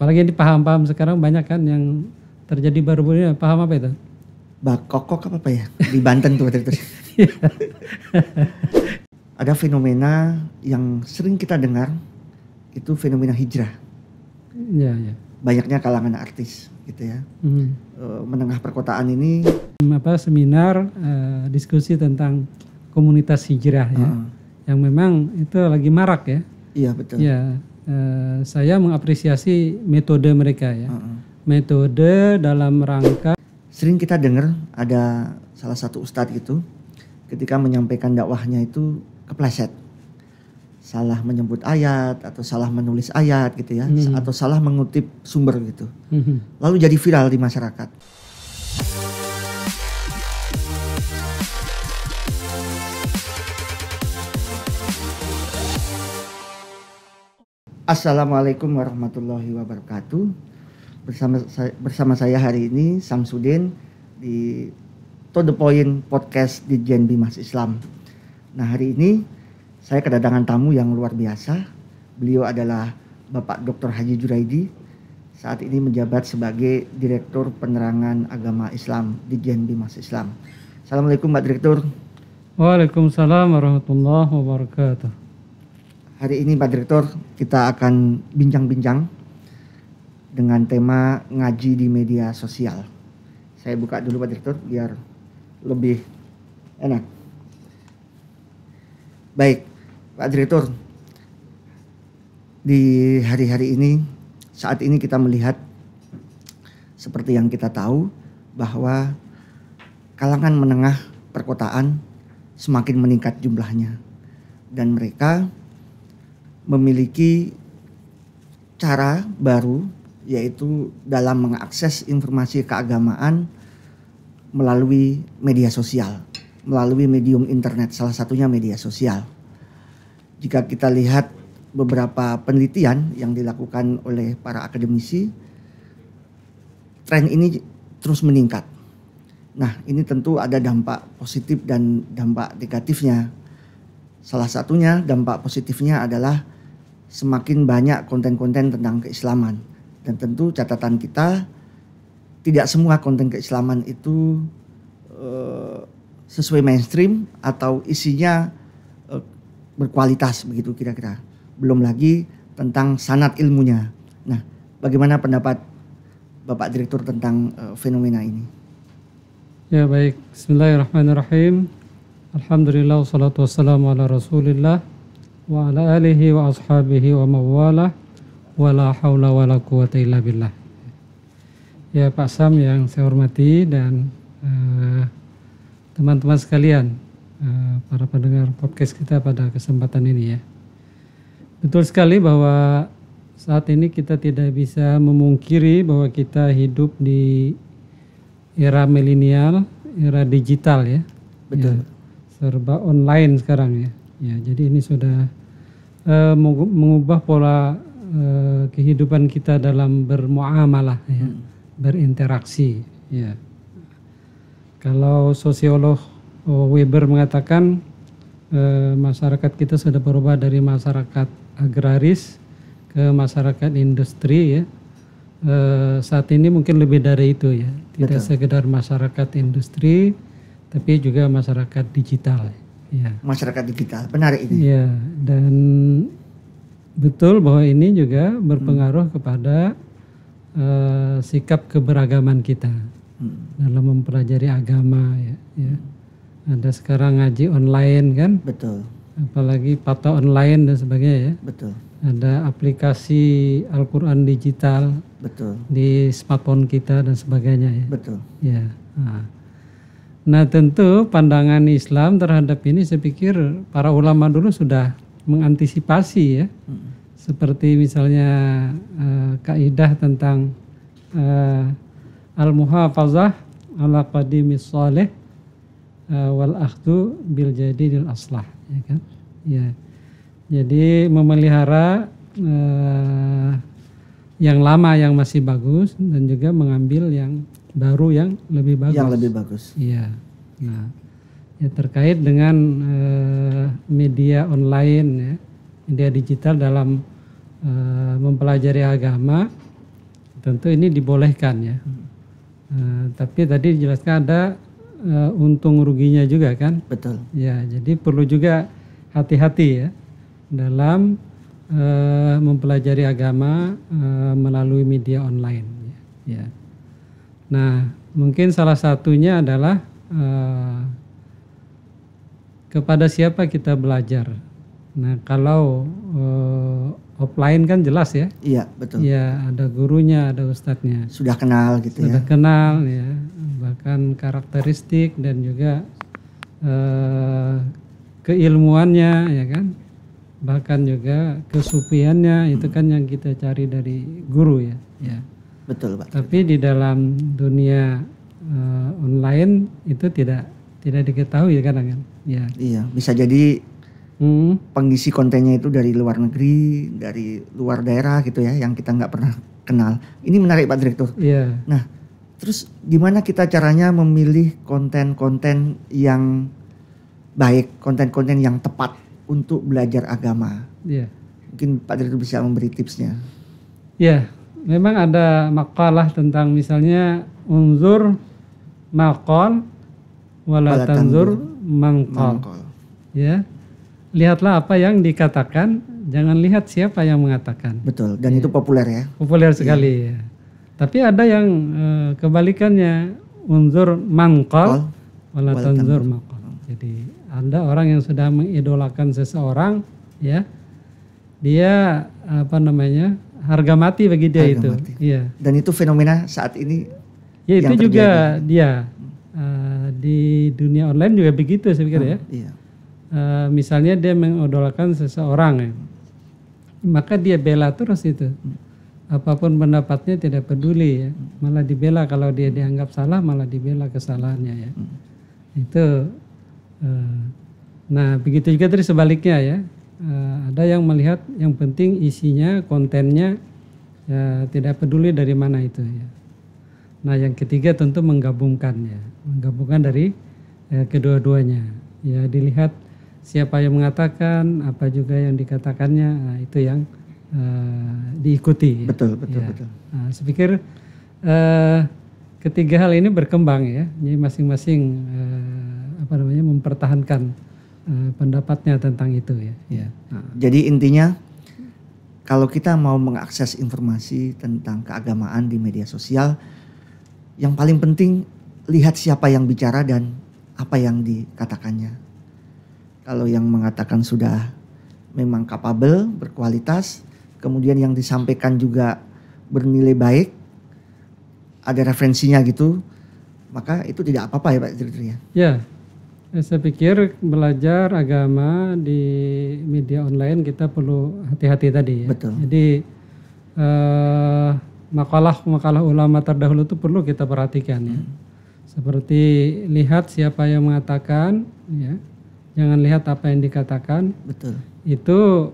apalagi di paham-paham sekarang banyak kan yang terjadi baru-baru ini. Paham apa itu? Bakokok apa ya? Di Banten tuh. Ada fenomena yang sering kita dengar, itu fenomena hijrah. Ya, ya. Banyaknya kalangan artis gitu ya. Menengah perkotaan ini Seminar diskusi tentang komunitas hijrah ya. Yang memang itu lagi marak ya. Iya betul. Ya, saya mengapresiasi metode mereka ya. Metode dalam rangka. Sering kita dengar ada salah satu ustadz gitu ketika menyampaikan dakwahnya itu kepleset. Salah menyebut ayat atau salah menulis ayat gitu ya. Atau salah mengutip sumber gitu. Lalu jadi viral di masyarakat. Assalamualaikum warahmatullahi wabarakatuh. Bersama saya hari ini Samsudin di To The Point Podcast di Gen Bimas Islam. Nah, hari ini saya kedatangan tamu yang luar biasa. Beliau adalah Bapak Dr. Haji Juraidi. Saat ini menjabat sebagai Direktur Penerangan Agama Islam di Gen Bimas Islam. Assalamualaikum Pak Direktur. Waalaikumsalam warahmatullahi wabarakatuh. Hari ini Pak Direktur kita akan bincang-bincang dengan tema ngaji di media sosial. Saya buka dulu Pak Direktur biar lebih enak. Baik Pak Direktur, di hari-hari ini, saat ini kita melihat seperti yang kita tahu bahwa kalangan menengah perkotaan semakin meningkat jumlahnya. Dan mereka memiliki cara baru yaitu dalam mengakses informasi keagamaan melalui media sosial, melalui medium internet, salah satunya media sosial. Jika kita lihat beberapa penelitian yang dilakukan oleh para akademisi, tren ini terus meningkat. Nah, ini tentu ada dampak positif dan dampak negatifnya. Salah satunya dampak positifnya adalah semakin banyak konten-konten tentang keislaman. Dan tentu catatan kita, tidak semua konten keislaman itu sesuai mainstream atau isinya berkualitas begitu kira-kira. Belum lagi tentang sanad ilmunya. Nah, bagaimana pendapat Bapak Direktur tentang fenomena ini? Ya baik, bismillahirrahmanirrahim. Alhamdulillah wassalatu wassalamu ala rasulillah wa ala alihi wa ashabihi wa mawalah wa la hawla wa la quwata illa billah. Ya Pak Sam yang saya hormati dan teman-teman sekalian, para pendengar podcast kita pada kesempatan ini ya. Betul sekali bahwa saat ini kita tidak bisa memungkiri bahwa kita hidup di era milenial, era digital ya. Betul. Ya, serba online sekarang ya. Ya, jadi ini sudah mengubah pola kehidupan kita dalam bermuamalah ya, berinteraksi ya. Kalau sosiolog Weber mengatakan masyarakat kita sudah berubah dari masyarakat agraris ke masyarakat industri ya. Saat ini mungkin lebih dari itu ya, tidak sekedar masyarakat industri tapi juga masyarakat digital ya. Masyarakat digital, benar ini. Ya, dan betul bahwa ini juga berpengaruh kepada sikap keberagaman kita dalam mempelajari agama ya. Ada sekarang ngaji online kan? Betul. Apalagi fatwa online dan sebagainya ya. Betul. Ada aplikasi Al-Quran digital. Betul. Di smartphone kita dan sebagainya ya. Betul. Ya. Nah tentu pandangan Islam terhadap ini saya pikir para ulama dulu sudah mengantisipasi ya. Seperti misalnya kaidah tentang al-muhafazah ala qadimis salih wal akhdu bil jadidil aslah ya kan. Ya. Jadi memelihara yang lama yang masih bagus dan juga mengambil yang baru yang lebih bagus. Yang lebih bagus. Iya. Nah, ya terkait dengan media online ya, media digital dalam mempelajari agama, tentu ini dibolehkan ya. Tapi tadi dijelaskan ada untung ruginya juga kan. Betul. Ya, jadi perlu juga hati-hati ya dalam mempelajari agama melalui media online. Ya. Nah, mungkin salah satunya adalah kepada siapa kita belajar. Nah, kalau offline kan jelas ya. Iya, betul. Ya, ada gurunya, ada ustadznya. Sudah kenal gitu Sudah ya. kenal ya, bahkan karakteristik dan juga keilmuannya ya kan. Bahkan juga kesufiannya itu kan yang kita cari dari guru ya. Ya. Betul, Pak. Tapi di dalam dunia online itu tidak diketahui kadang kan. Ya. Iya, bisa jadi pengisi kontennya itu dari luar negeri, dari luar daerah gitu ya, yang kita nggak pernah kenal. Ini menarik Pak Direktur. Iya. Nah, terus gimana kita caranya memilih konten-konten yang baik, konten-konten yang tepat untuk belajar agama? Iya. Mungkin Pak Direktur bisa memberi tipsnya. Iya, memang ada makalah tentang misalnya unzur maqal wala tanzur mangqal. Ya. Lihatlah apa yang dikatakan, jangan lihat siapa yang mengatakan. Betul, dan itu populer ya. Populer sekali ya. Tapi ada yang kebalikannya, unzur mangqal wala tanzur maqal. Jadi ada orang yang sudah mengidolakan seseorang ya. Dia harga mati bagi dia itu. Mati. Iya. Dan itu fenomena saat ini. Ya itu juga dia di dunia online juga begitu saya pikir ya. Iya. Misalnya dia mengidolakan seseorang ya, maka dia bela terus itu. Apapun pendapatnya tidak peduli ya, malah dibela kalau dia dianggap salah, malah dibela kesalahannya ya. Itu. Nah begitu juga dari sebaliknya ya. Ada yang melihat yang penting isinya, kontennya ya, tidak peduli dari mana itu ya. Nah yang ketiga tentu menggabungkan dari kedua-duanya ya, dilihat siapa yang mengatakan, apa juga yang dikatakannya, nah, itu yang diikuti. Betul. Nah, saya pikir ketiga hal ini berkembang ya, jadi masing-masing mempertahankan pendapatnya tentang itu ya. Nah. Jadi intinya kalau kita mau mengakses informasi tentang keagamaan di media sosial, yang paling penting lihat siapa yang bicara dan apa yang dikatakannya. Kalau yang mengatakan sudah memang kapabel, berkualitas, kemudian yang disampaikan juga bernilai baik, ada referensinya gitu, maka itu tidak apa-apa ya Pak Direktur ya? Ya, saya pikir belajar agama di media online kita perlu hati-hati tadi ya. Betul. Jadi makalah ulama terdahulu itu perlu kita perhatikan ya. Seperti lihat siapa yang mengatakan ya. Jangan lihat apa yang dikatakan. Betul. Itu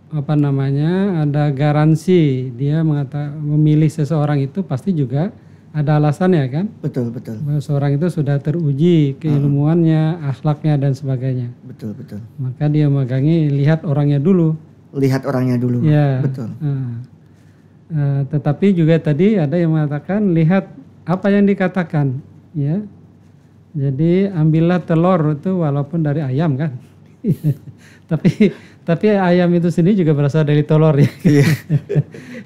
ada garansi dia memilih seseorang itu pasti juga ada alasannya kan? Betul. Bahwa seorang itu sudah teruji keilmuannya, akhlaknya dan sebagainya. Betul. Maka dia memegangi lihat orangnya dulu. Ya. Betul. Tetapi juga tadi ada yang mengatakan lihat apa yang dikatakan, ya. Jadi ambillah telur itu walaupun dari ayam kan. tapi ayam itu sendiri juga berasal dari telur ya.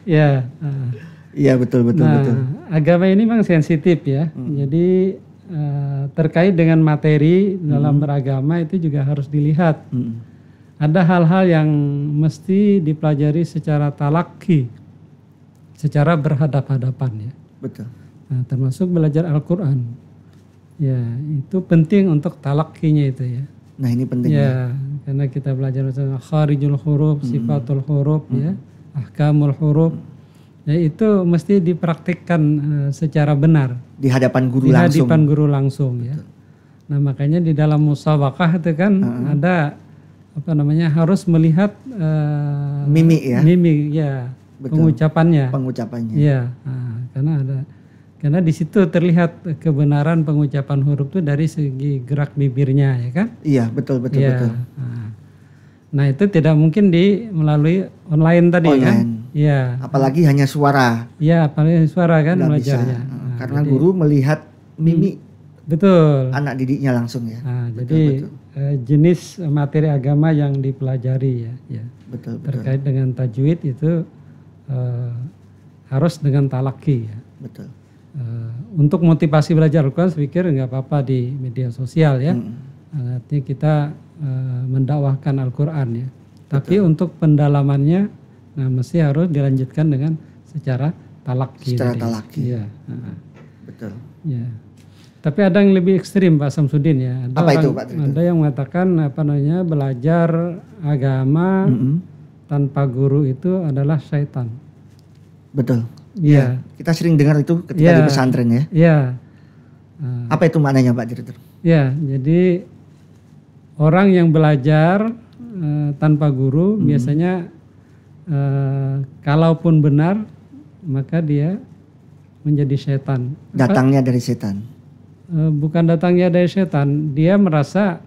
Ya. Iya betul. Agama ini memang sensitif ya. Jadi terkait dengan materi dalam beragama itu juga harus dilihat. Ada hal-hal yang mesti dipelajari secara talaki, secara berhadap-hadapan ya. Betul. Nah, termasuk belajar Al-Quran. Ya, itu penting untuk talakinya itu ya. Nah, ini penting. Ya, karena kita belajar kharijul huruf, sifatul huruf ya, ahkamul huruf. Ya, itu mesti dipraktikkan secara benar di hadapan guru langsung ya. Nah, makanya di dalam musabaqah itu kan ada harus melihat mimik ya. Betul. pengucapannya. Iya, karena di situ terlihat kebenaran pengucapan huruf itu dari segi gerak bibirnya ya kan? Iya, betul. Nah itu tidak mungkin melalui online tadi kan? Online. Iya. Apalagi hanya suara. Iya, apalagi suara kan Nggak bisa. belajarnya. Karena guru melihat mimik Betul. anak didiknya langsung ya. Nah, Betul, jadi jenis materi agama yang dipelajari ya. Betul. Terkait dengan tajwid itu harus dengan talaki ya. Betul. Untuk motivasi belajar Al-Quran saya pikir nggak apa-apa di media sosial ya. Artinya kita mendakwahkan Al-Quran ya. Tapi untuk pendalamannya, nah mesti harus dilanjutkan dengan secara talaki. Secara talaki. Iya. Betul. Ya. Tapi ada yang lebih ekstrim Pak Samsudin ya. Ada Apa itu Pak? Ada yang mengatakan belajar agama tanpa guru itu adalah syaitan. Betul. Iya. Kita sering dengar itu ketika di pesantren ya. Iya. Apa itu maknanya Pak Direktur? Ya, jadi orang yang belajar tanpa guru biasanya kalaupun benar maka dia menjadi setan. Datangnya dari setan. Bukan datangnya dari setan, dia merasa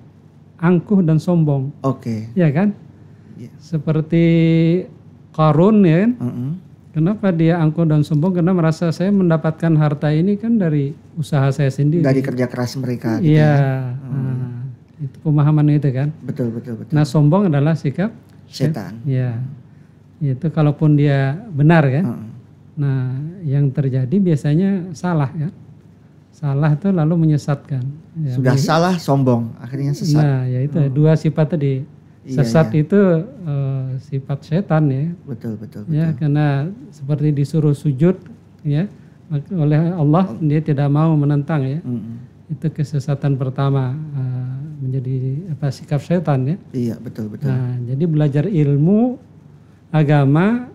angkuh dan sombong. Oke. Ya kan? Ya. Seperti Qarun ya kan? Kenapa dia angkuh dan sombong? Karena merasa saya mendapatkan harta ini kan dari usaha saya sendiri. Dari kerja keras mereka. Iya. Itu pemahaman itu kan. Betul. Nah sombong adalah sikap setan. Ya. Itu kalaupun dia benar kan. Nah yang terjadi biasanya salah ya. Salah itu lalu menyesatkan. Ya, Sudah salah sombong, akhirnya sesat. Nah ya itu dua sifat tadi. Sesat itu sifat setan ya. Betul. Ya karena seperti disuruh sujud ya oleh Allah dia tidak mau menentang ya. Itu kesesatan pertama menjadi sikap setan ya. Iya betul. Nah jadi belajar ilmu agama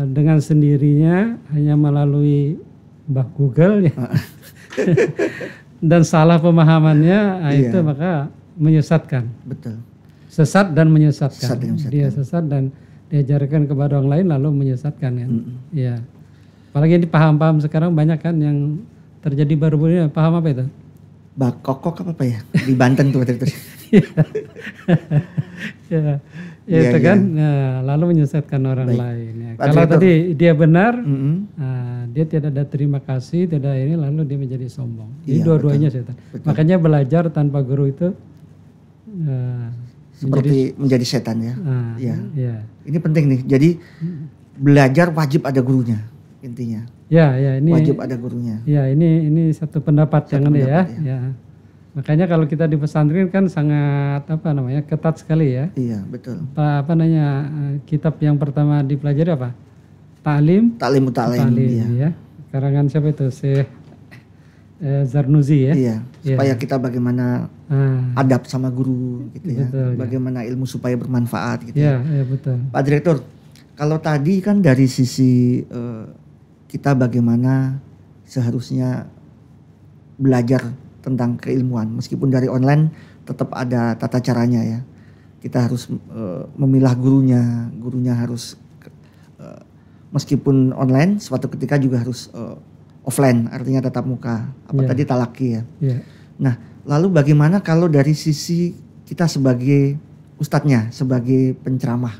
dengan sendirinya hanya melalui Mbah Google ya. Dan salah pemahamannya itu maka menyesatkan. Betul. Sesat dan menyesatkan. Menyesatkan. Dia sesat dan diajarkan kepada orang lain lalu menyesatkan kan. Ya. Apalagi di paham-paham sekarang banyak kan yang terjadi baru-baru ini. Paham apa itu? Bakokok apa ya? Di Banten tuh waktu itu. Ya itu kan. Nah, lalu menyesatkan orang lain. Ya. Kalau tadi dia benar, dia tidak ada terima kasih, tidak ini, lalu dia menjadi sombong. Jadi dua-duanya setan. Makanya belajar tanpa guru itu seperti menjadi setan ya. Ya. Ini penting nih. Jadi belajar wajib ada gurunya intinya. Ya ini wajib ada gurunya. Ya ini satu pendapat yang ini ya. Makanya kalau kita di pesantren kan sangat ketat sekali ya. Iya betul. Kitab yang pertama dipelajari apa? Ta'lim ya. Karangan siapa itu? Syekh Zarnuzi ya. Iya. Supaya kita bagaimana adab sama guru gitu ya. Betul, bagaimana ilmu supaya bermanfaat gitu ya. Iya betul. Pak Direktur, kalau tadi kan dari sisi kita bagaimana seharusnya belajar tentang keilmuan, meskipun dari online tetap ada tata caranya ya. Kita harus memilah gurunya harus meskipun online, suatu ketika juga harus offline, artinya tatap muka. Tadi talaki ya. Nah, lalu bagaimana kalau dari sisi kita sebagai ustadznya, sebagai penceramah,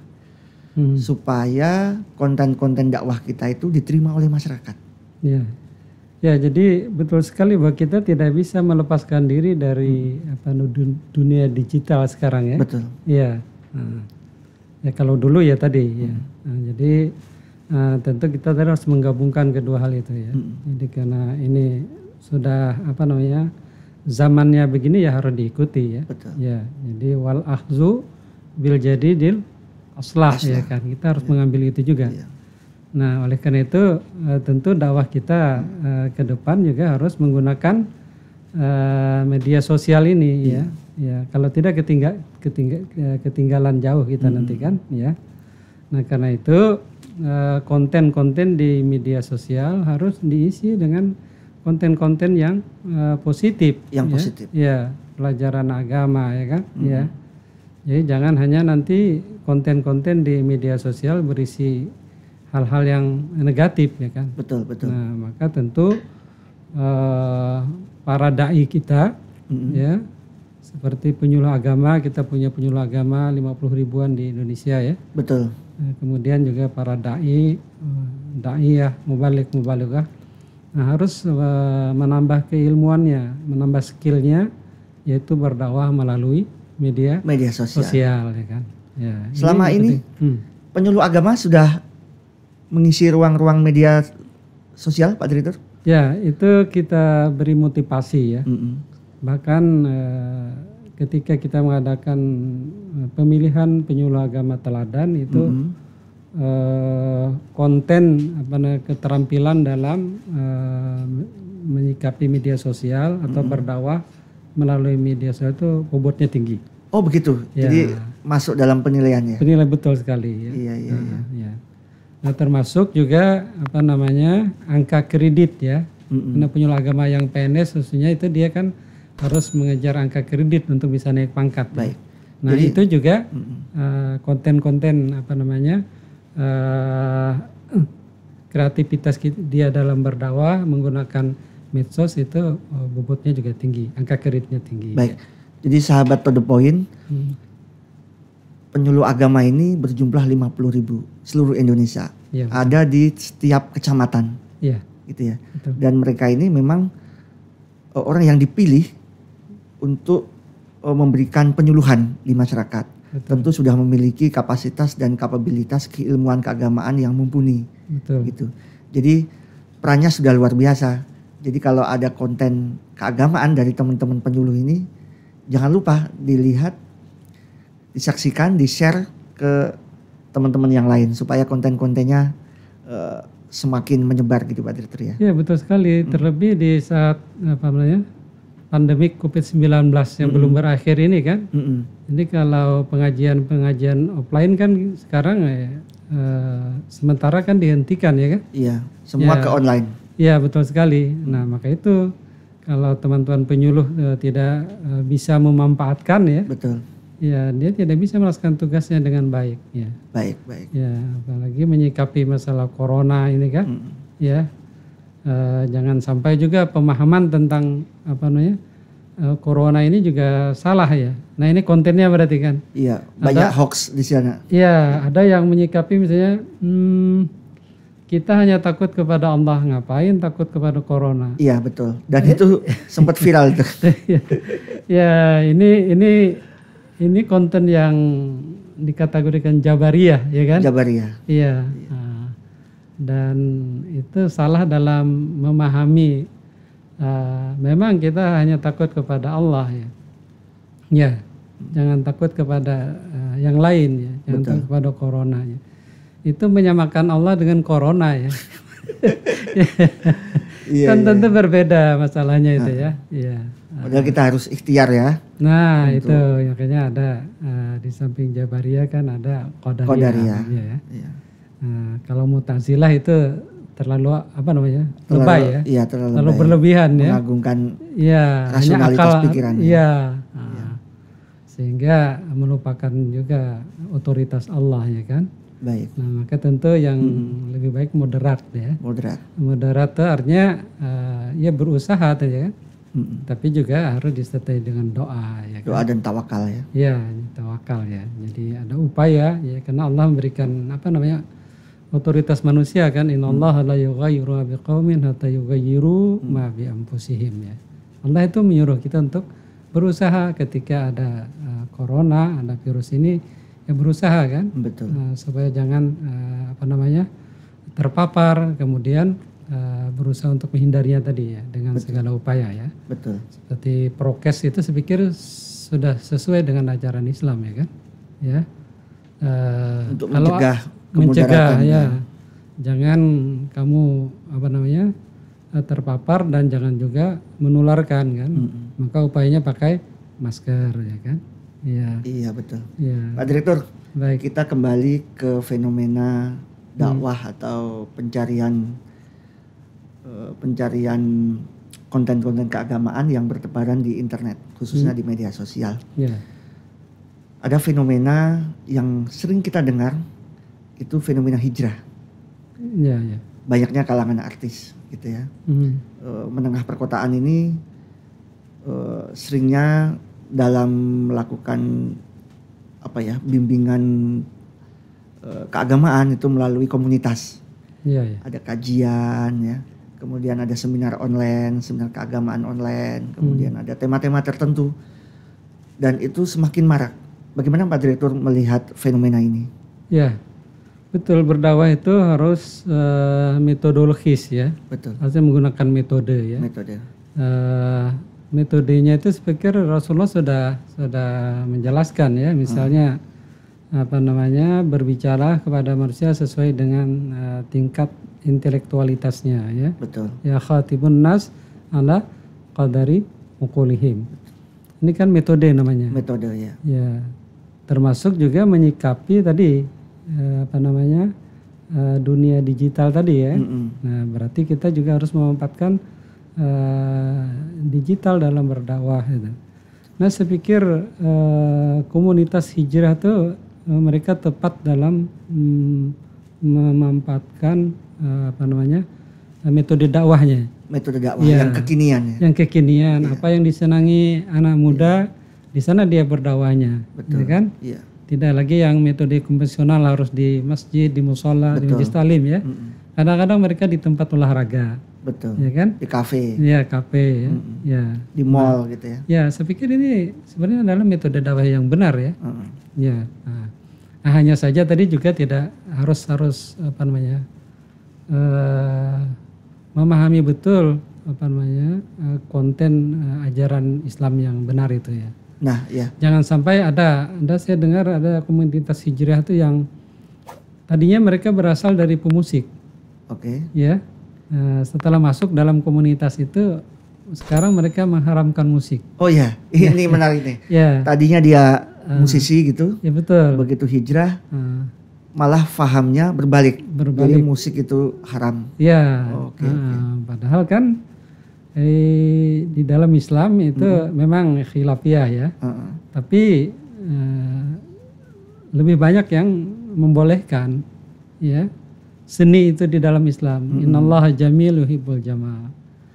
supaya konten-konten dakwah kita itu diterima oleh masyarakat? Ya, jadi betul sekali bahwa kita tidak bisa melepaskan diri dari dunia digital sekarang ya. Betul. Ya, ya kalau dulu ya tadi ya. Jadi tentu kita harus menggabungkan kedua hal itu ya. Jadi karena ini sudah zamannya begini ya harus diikuti ya. Betul. Ya, jadi wal akhzu bil jadidil aslah ya kan. Kita harus mengambil itu juga. Iya. Nah, oleh karena itu tentu dakwah kita ke depan juga harus menggunakan media sosial ini ya. Ya, kalau tidak ketinggalan jauh kita nanti kan ya. Nah, karena itu konten-konten di media sosial harus diisi dengan konten-konten yang positif. Yang ya. positif. Ya, pelajaran agama ya kan. Ya. Jadi jangan hanya nanti konten-konten di media sosial berisi hal-hal yang negatif ya kan. Betul. Nah, maka tentu para dai kita ya seperti penyuluh agama, kita punya penyuluh agama 50 ribuan di Indonesia ya. Betul. Kemudian juga para dai ya, mubalik-mubaligah. Nah, harus menambah keilmuannya, menambah skillnya, yaitu berdakwah melalui media sosial ya kan. Ya, selama ini penyuluh agama sudah mengisi ruang-ruang media sosial, Pak Direktur? Ya, itu kita beri motivasi ya. Bahkan ketika kita mengadakan pemilihan penyuluh agama teladan itu konten keterampilan dalam menyikapi media sosial atau berdakwah melalui media sosial itu bobotnya tinggi. Oh begitu. Ya. Jadi masuk dalam penilaiannya. Penilaian betul sekali. Ya. Iya. Nah termasuk juga angka kredit ya. Karena penyuluh agama yang PNS khususnya itu dia kan harus mengejar angka kredit untuk bisa naik pangkat. Baik. Nah jadi, itu juga konten-konten kreativitas dia dalam berdakwah menggunakan medsos itu bobotnya juga tinggi, angka kreditnya tinggi. Baik. Jadi sahabat To The Point, penyuluh agama ini berjumlah 50 ribu seluruh Indonesia. Ya, ada di setiap kecamatan. Iya. Gitu ya. Betul. Dan mereka ini memang orang yang dipilih untuk memberikan penyuluhan di masyarakat. Betul. Tentu sudah memiliki kapasitas dan kapabilitas keilmuan keagamaan yang mumpuni. Betul. Gitu. Jadi perannya sudah luar biasa. Jadi kalau ada konten keagamaan dari teman-teman penyuluh ini, jangan lupa dilihat, disaksikan, di-share ke teman-teman yang lain supaya konten-kontennya semakin menyebar gitu Pak Direktur ya. Iya betul sekali. Terlebih di saat pandemik COVID-19 yang belum berakhir ini kan. Jadi kalau pengajian offline kan sekarang sementara kan dihentikan ya kan. Iya, semua ke online. Iya betul sekali. Nah maka itu kalau teman-teman penyuluh tidak bisa memanfaatkan ya. Betul. Ya dia tidak bisa melaksanakan tugasnya dengan baik. Ya. Baik. Ya apalagi menyikapi masalah corona ini kan. Ya jangan sampai juga pemahaman tentang corona ini juga salah ya. Nah ini kontennya berarti kan. Iya banyak hoax di sana. Iya ada yang menyikapi misalnya. Kita hanya takut kepada Allah, ngapain takut kepada corona? Iya betul. Dan itu sempat viral itu. Ya ini konten yang dikategorikan Jabariyah, ya kan? Jabariyah. Iya. Dan itu salah dalam memahami. Memang kita hanya takut kepada Allah ya. Ya, jangan takut kepada yang lain ya. Jangan takut kepada corona ya. Itu menyamakan Allah dengan corona ya. Kan tentu berbeda masalahnya itu ya. Iya. Padahal kita harus ikhtiar ya. Nah itu makanya ada di samping Jabariyah kan ada Qadariyah. Ya. Nah, kalau Mu'tazilah itu terlalu lebay ya. Iya terlalu berlebihan ya. Mengagungkan rasionalitas pikiran. Iya. Sehingga melupakan juga otoritas Allah ya kan. Baik. Nah maka tentu yang lebih baik moderat ya. Moderat itu artinya ya berusaha saja kan. Tapi juga harus disertai dengan doa ya kan. Doa dan tawakal ya. Ya tawakal ya. Jadi ada upaya ya karena Allah memberikan otoritas manusia kan. Innallaha la yughayyiru biqaumin hatta yughayyiru ma bi anfusihim ya. Allah itu menyuruh kita untuk berusaha ketika ada corona, ada virus ini. Ya berusaha kan, betul. Supaya jangan terpapar, kemudian berusaha untuk menghindarinya tadi ya dengan segala upaya ya. Betul. Seperti prokes itu saya pikir sudah sesuai dengan ajaran Islam ya kan, ya. Untuk mencegah ya. Jangan kamu terpapar dan jangan juga menularkan kan. Maka upayanya pakai masker ya kan. Iya betul. Ya. Pak Direktur, baik. Kita kembali ke fenomena dakwah atau pencarian konten-konten keagamaan yang bertebaran di internet, khususnya di media sosial. Ya. Ada fenomena yang sering kita dengar, itu fenomena hijrah. Ya. Banyaknya kalangan artis, gitu ya. Menengah perkotaan ini seringnya dalam melakukan bimbingan keagamaan itu melalui komunitas. Iya. Ada kajian ya, kemudian ada seminar online, seminar keagamaan online, kemudian ada tema-tema tertentu, dan itu semakin marak. Bagaimana Pak Direktur melihat fenomena ini? Ya, betul, berdakwah itu harus metodologis ya. Betul. Harusnya menggunakan metode ya. Metode. Metodenya itu saya pikir Rasulullah sudah menjelaskan ya, misalnya berbicara kepada manusia sesuai dengan tingkat intelektualitasnya ya. Betul. Ya khatibun nas ala qadari uqulihim. Ini kan metode namanya. Metode ya. Ya, termasuk juga menyikapi tadi dunia digital tadi ya. Nah, berarti kita juga harus memanfaatkan digital dalam berdakwah gitu. Nah, saya pikir komunitas hijrah itu mereka tepat dalam memanfaatkan metode dakwahnya. Metode dakwah Ya, yang kekinian ya. Yang kekinian, Ya. apa yang disenangi anak muda, di sana dia berdakwahnya, Betul. ya kan? Iya. Tidak lagi yang metode konvensional harus di masjid, di musola, di majelis taklim ya. Kadang-kadang mereka di tempat olahraga, Betul. ya kan? Di kafe, Ya, kafe, ya. Ya. di mall gitu ya. Ya, saya pikir ini sebenarnya adalah metode dakwah yang benar ya. Ya. Nah, hanya saja tadi juga tidak harus memahami betul konten ajaran Islam yang benar itu ya. Nah, ya. Jangan sampai saya dengar ada komunitas hijrah itu yang tadinya mereka berasal dari pemusik. Oke. Ya. Setelah masuk dalam komunitas itu sekarang mereka mengharamkan musik. Oh ya, ini menarik nih. Ya. Tadinya dia musisi gitu. Ya betul. Begitu hijrah malah fahamnya berbalik. Jadi musik itu haram. Ya. Oke. Padahal kan di dalam Islam itu memang khilafiyah ya. Tapi lebih banyak yang membolehkan ya seni itu di dalam Islam. Innallaha jamil yuhibbul jamal.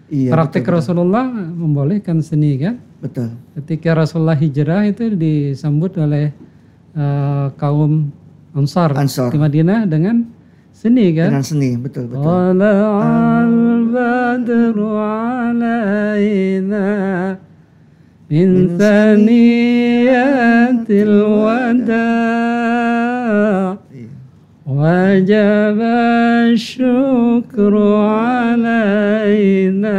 Iya, Praktek Rasulullah membolehkan seni kan. Betul. Ketika Rasulullah hijrah itu disambut oleh kaum Ansar di Madinah dengan seni kan. Dengan seni, betul. Tala'al badru alaina min thaniyatil wada' wajaba syukru alaina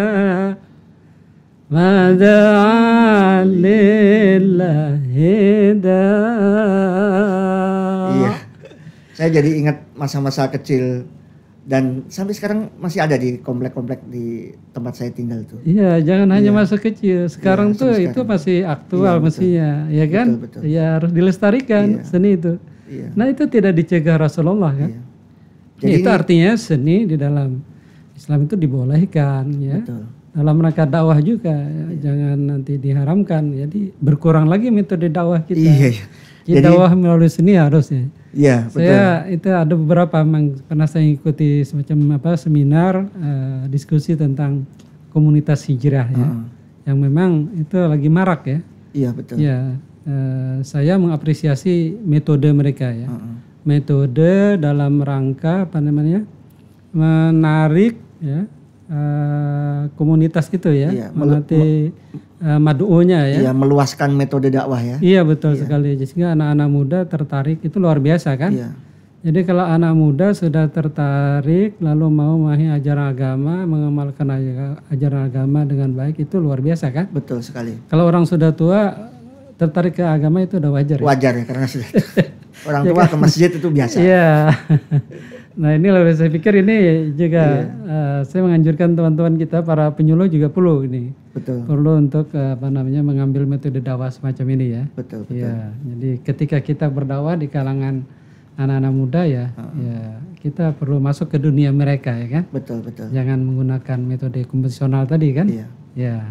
mada'a lillahi Iya. Saya jadi ingat masa-masa kecil dan sampai sekarang masih ada di komplek-komplek di tempat saya tinggal tuh. Iya, jangan hanya masa kecil. Sekarang tuh itu masih aktual mestinya, ya kan? Betul. Ya harus dilestarikan seni itu. Iya. Nah, itu tidak dicegah Rasulullah kan? Iya. Jadi itu artinya seni di dalam Islam itu dibolehkan ya. Betul. Dalam rangka dakwah juga ya, jangan nanti diharamkan. Jadi berkurang lagi metode dakwah kita. Iya. Jadi dakwah melalui seni harusnya. Iya, betul. Saya itu ada beberapa pernah saya ikuti semacam seminar diskusi tentang komunitas hijrah ya. Yang memang itu lagi marak ya. Iya, betul. Ya, saya mengapresiasi metode mereka ya. Metode dalam rangka menarik ya komunitas itu ya, Iya, melatih madu'unya ya. Iya, meluaskan metode dakwah ya. Iya betul sekali. Sehingga anak-anak muda tertarik itu luar biasa kan. Iya. Jadi kalau anak muda sudah tertarik lalu mau memahami ajaran agama, mengamalkan ajaran agama dengan baik itu luar biasa kan. Betul sekali. Kalau orang sudah tua tertarik ke agama itu udah wajar. Wajar ya karena sudah orang tua ke masjid itu biasa. Iya. Nah ini loh saya pikir ini juga saya menganjurkan teman-teman kita para penyuluh juga perlu ini. Betul. Perlu untuk mengambil metode dakwah semacam ini ya. Betul. Ya, jadi ketika kita berdakwah di kalangan anak-anak muda ya, ya kita perlu masuk ke dunia mereka ya kan. Betul. Jangan menggunakan metode konvensional tadi kan. Iya. Ya.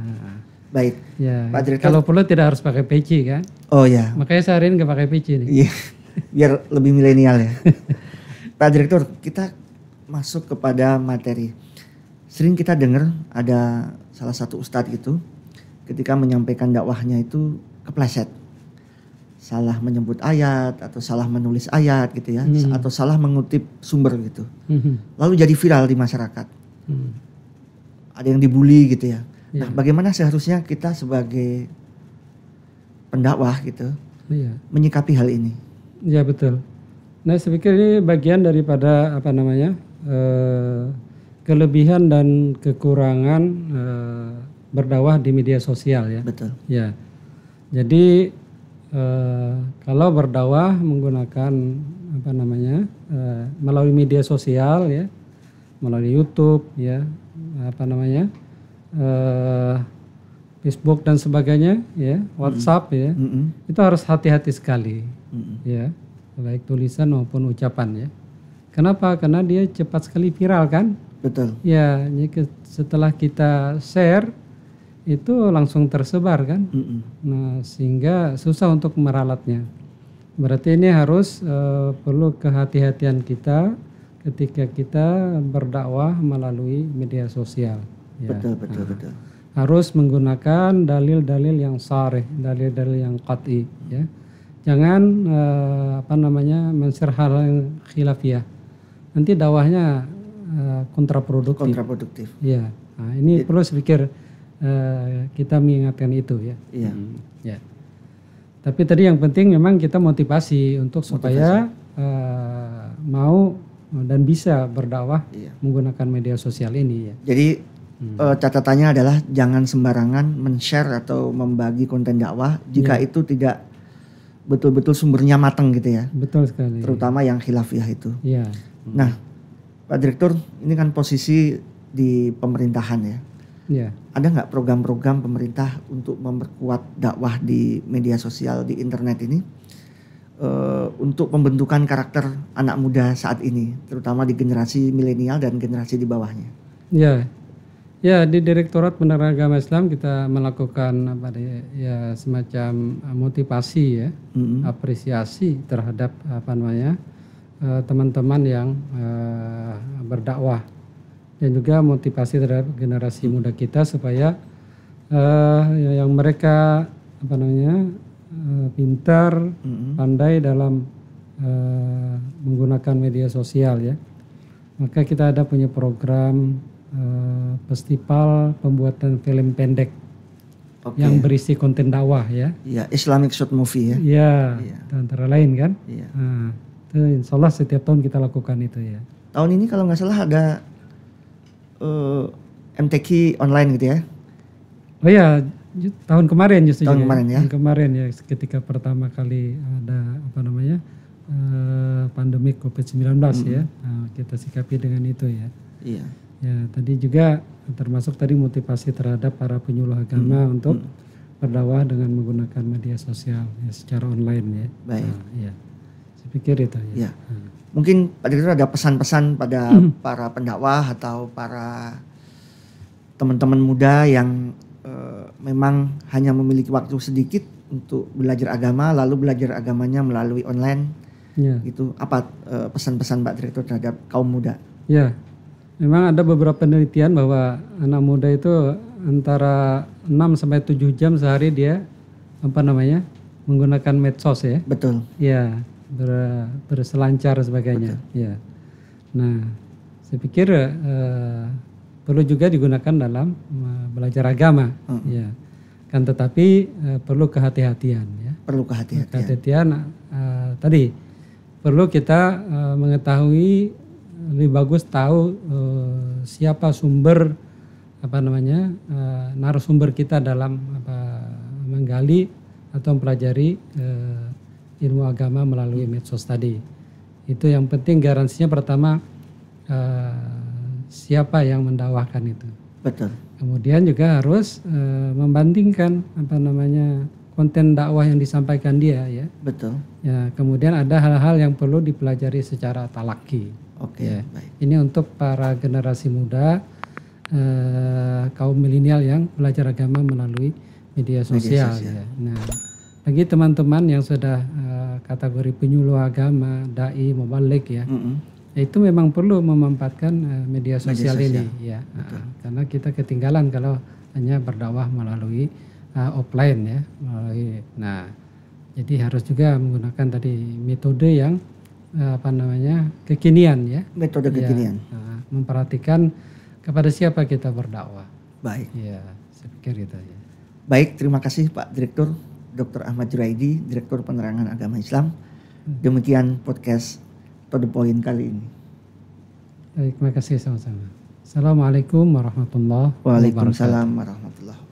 Baik. Ya. Pak Direktur. Kalau perlu tidak harus pakai peci kan. Oh ya. Makanya saya hari ini nggak pakai peci nih. Iya. Biar lebih milenial ya. Pak Direktur, kita masuk kepada materi. Sering kita dengar ada salah satu ustadz gitu ketika menyampaikan dakwahnya itu kepleset, salah menyebut ayat atau salah menulis ayat gitu ya, atau salah mengutip sumber gitu, lalu jadi viral di masyarakat. Ada yang dibully gitu ya. Nah, bagaimana seharusnya kita sebagai pendakwah gitu menyikapi hal ini? Ya betul. Nah, saya pikir ini bagian daripada apa namanya kelebihan dan kekurangan berdakwah di media sosial ya. Betul. Ya. Jadi kalau berdakwah menggunakan apa namanya melalui media sosial ya, melalui YouTube ya, apa namanya Facebook dan sebagainya ya, WhatsApp ya, itu harus hati-hati sekali ya, baik tulisan maupun ucapan ya. Kenapa? Karena dia cepat sekali viral kan? Betul. Ya, setelah kita share itu langsung tersebar kan. Nah, sehingga susah untuk meralatnya. Berarti ini harus perlu kehati-hatian kita ketika kita berdakwah melalui media sosial. Ya. Betul. Harus menggunakan dalil-dalil yang sharih, dalil-dalil yang qat'i. Ya. Jangan men-share hal yang khilafiyah. Nanti dakwahnya kontraproduktif. Ya. Nah, ini perlu saya pikir kita mengingatkan itu ya. Iya. Ya. Tapi tadi yang penting memang kita motivasi untuk supaya mau dan bisa berdakwah menggunakan media sosial ini ya. Jadi catatannya adalah jangan sembarangan men-share atau membagi konten dakwah jika itu tidak betul-betul sumbernya matang gitu ya. Betul sekali. Terutama yang khilafiyah itu. Iya. Nah, Pak Direktur, ini kan posisi di pemerintahan ya. Iya. Ada nggak program-program pemerintah untuk memperkuat dakwah di media sosial, di internet ini untuk pembentukan karakter anak muda saat ini, terutama di generasi milenial dan generasi di bawahnya? Iya. Ya, di Direktorat Penerangan Agama Islam kita melakukan semacam motivasi ya, apresiasi terhadap teman-teman yang berdakwah, dan juga motivasi terhadap generasi muda kita supaya yang mereka pintar, pandai dalam menggunakan media sosial ya. Maka kita ada punya program festival pembuatan film pendek yang berisi konten dakwah ya. Iya, Islamic Short Movie ya. Iya, antara lain kan. Iya. Nah, itu insya Allah setiap tahun kita lakukan itu ya. Tahun ini kalau nggak salah ada MTQ online gitu ya. Oh ya, tahun kemarin justru. Tahun kemarin ya. Tahun kemarin ya, ketika pertama kali ada pandemi COVID-19 ya. Nah, kita sikapi dengan itu ya. Iya. Ya, tadi juga termasuk tadi motivasi terhadap para penyuluh agama untuk berdakwah dengan menggunakan media sosial ya, secara online ya. Baik. Nah, ya. Saya pikir itu ya. Ya. Mungkin Pak Direktur ada pesan-pesan pada para pendakwah atau para teman-teman muda yang memang hanya memiliki waktu sedikit untuk belajar agama, lalu belajar agamanya melalui online. Ya. Gitu. Apa pesan-pesan Pak Direktur terhadap kaum muda? Ya. Memang ada beberapa penelitian bahwa anak muda itu antara 6 sampai 7 jam sehari dia menggunakan medsos ya. Betul. Ya, berselancar sebagainya. Betul. Ya. Nah, saya pikir perlu juga digunakan dalam belajar agama. Ya. Kan tetapi perlu kehati-hatian ya. Perlu kehati-hatian. Kehati-hatian tadi perlu kita mengetahui, lebih bagus tahu siapa sumber narasumber kita dalam menggali atau mempelajari ilmu agama melalui medsos tadi. Itu yang penting, garansinya pertama siapa yang mendakwahkan itu. Betul. Kemudian juga harus membandingkan konten dakwah yang disampaikan dia ya. Betul. Ya, kemudian ada hal-hal yang perlu dipelajari secara talaki. Oke, ya. Baik. Ini untuk para generasi muda, kaum milenial yang belajar agama melalui media sosial. Ya. Nah, bagi teman-teman yang sudah kategori penyuluh agama, dai, mubalik ya, itu memang perlu memanfaatkan media sosial ini, ya. Karena kita ketinggalan kalau hanya berdakwah melalui offline ya melalui. Nah, jadi harus juga menggunakan tadi metode yang kekinian ya. Metode kekinian. Ya, memperhatikan kepada siapa kita berdakwah. Baik. Ya, saya pikir gitu ya. Baik, terima kasih Pak Direktur Dr. Ahmad Juraidi, Direktur Penerangan Agama Islam. Demikian podcast To The Point kali ini. Baik, terima kasih sama-sama. Assalamualaikum warahmatullahi wabarakatuh. Waalaikumsalam warahmatullahi wabarakatuh.